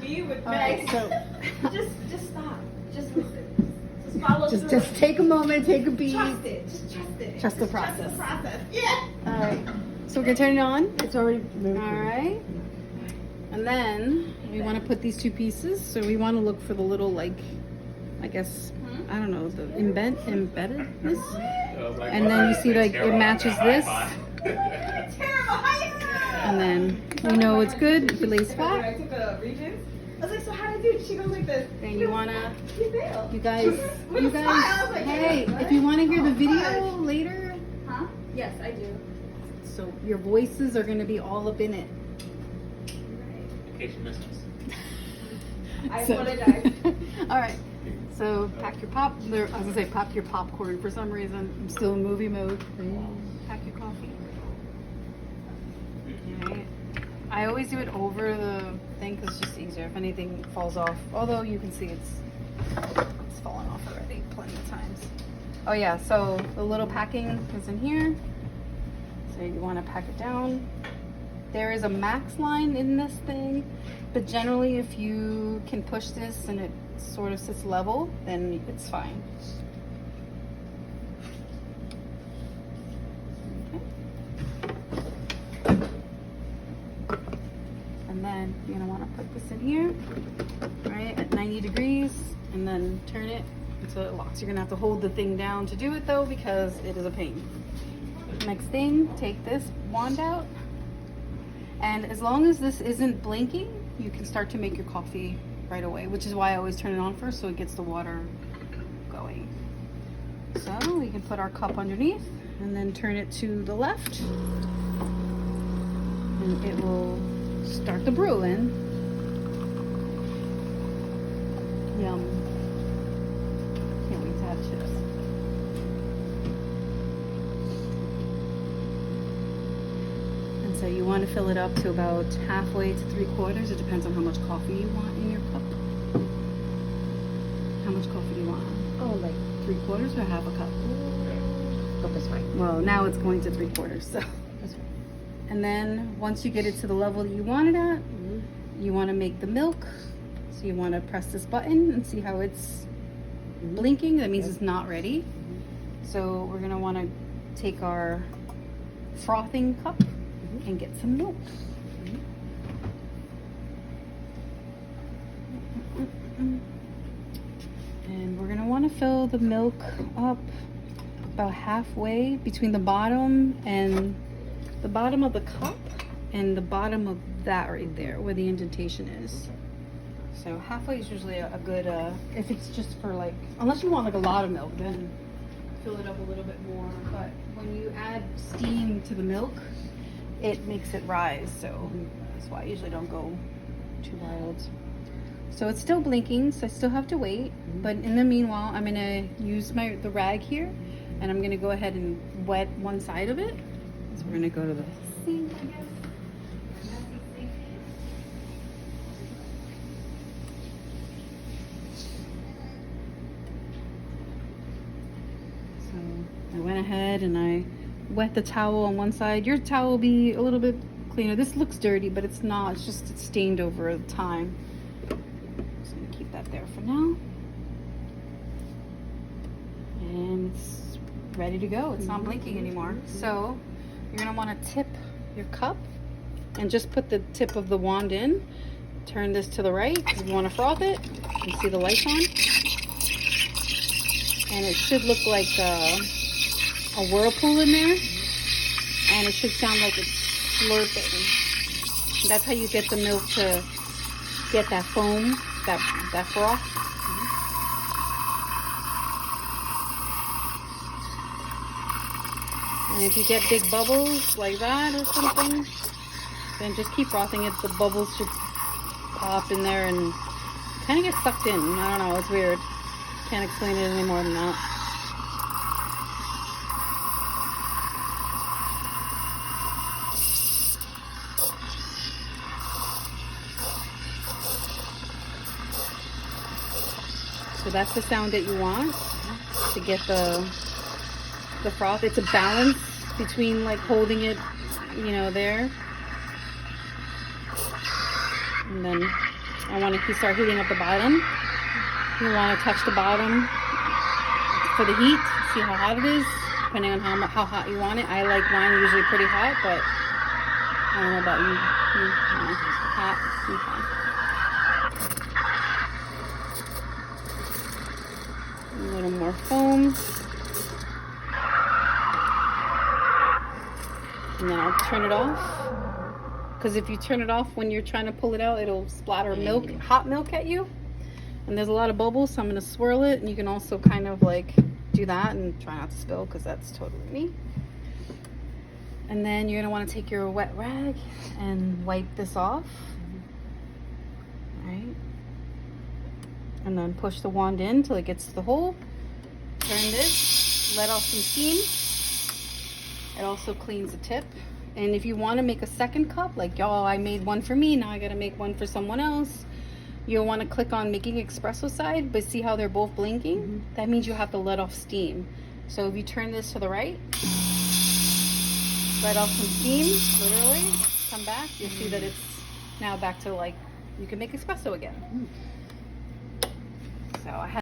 me with Meg. Meg. So just stop. Just listen. Just follow through. just take a moment, take a beat. Trust it. Just trust it. Trust the process. Trust the process. Yeah. All right. So we're gonna turn it on. It's already moved. All right. And then we want to put these two pieces. So we want to look for the little, like, I guess, I don't know, the embeddedness. And then you see, like, it matches this. And then we know it's good if it lays flat. I took a Regis. I was like, so how do I do it? She goes like this. Then you wanna, failed. you guys, hey, if you want to hear the video later, Huh? Yes, I do. so your voices are gonna be all up in it. In case you missed us. I So- apologize. All right. So pack your I was gonna say pack your popcorn. For some reason, I'm still in movie mode. Pack your coffee. All right. I always do it over the thing because it's just easier if anything falls off. Although you can see it's fallen off already plenty of times. Oh yeah. So the little packing is in here. So you want to pack it down. There is a max line in this thing, but generally if you can push this and it sort of sits level, then it's fine. Okay. And then you're gonna want to put this in here, right, at 90 degrees, and then turn it until it locks. You're gonna have to hold the thing down to do it though, because it is a pain. Next thing, take this wand out. And as long as this isn't blinking, you can start to make your coffee right away, which is why I always turn it on first so it gets the water going. So we can put our cup underneath and then turn it to the left. And it will start the brew in. Yum. Can't wait to have chips. So you want to fill it up to about halfway to 3/4. It depends on how much coffee you want in your cup. How much coffee do you want? Oh, like 3/4 or half a cup? cup is fine. Well, now it's going to 3/4. So, That's fine. and then once you get it to the level that you want it at, you want to make the milk. So you want to press this button and see how it's blinking. That means it's not ready. So we're gonna want to take our frothing cup and get some milk. And we're gonna want to fill the milk up about halfway between the bottom of the cup and the bottom of that right there where the indentation is. So halfway is usually a good, if it's just for like, unless you want like a lot of milk, then fill it up a little bit more. But when you add steam to the milk, it makes it rise, so that's why I usually don't go too wild. So it's still blinking, so I still have to wait. But in the meanwhile, I'm gonna use the rag here, and I'm gonna go ahead and wet one side of it. So we're gonna go to the sink, I guess. So I went ahead and I wet the towel on one side. Your towel will be a little bit cleaner. This looks dirty, but it's not. It's just it's stained over time. So I'm gonna keep that there for now. And it's ready to go. It's not blinking anymore. So you're gonna want to tip your cup and just put the tip of the wand in. Turn this to the right because you want to froth it. You see the lights on. And it should look like a whirlpool in there, and it should sound like it's slurping. That's how you get the milk to get that foam, that froth. And if you get big bubbles like that or something, then just keep frothing it. The bubbles should pop in there and kind of get sucked in. I don't know, it's weird. Can't explain it any more than that. So that's the sound that you want to get the froth. It's a balance between like holding it, you know, there, and then I want to start heating up the bottom. You want to touch the bottom for the heat, see how hot it is, depending on how hot you want it. I like mine usually pretty hot, but I don't know about you. Hot, okay. A little more foam. And then I'll turn it off. Because if you turn it off when you're trying to pull it out, it'll splatter milk, hot milk at you. And there's a lot of bubbles, so I'm going to swirl it. And you can also kind of like do that and try not to spill, because that's totally me. And then you're going to want to take your wet rag and wipe this off. All right. And then push the wand in till it gets to the hole. Turn this, let off some steam. It also cleans the tip. And if you want to make a second cup, like, y'all, I made one for me, now I got to make one for someone else. You'll want to click on making espresso side, but see how they're both blinking? Mm-hmm. That means you have to let off steam. So if you turn this to the right, let off some steam, literally, come back, you'll see that it's now back to, like, you can make espresso again. So I had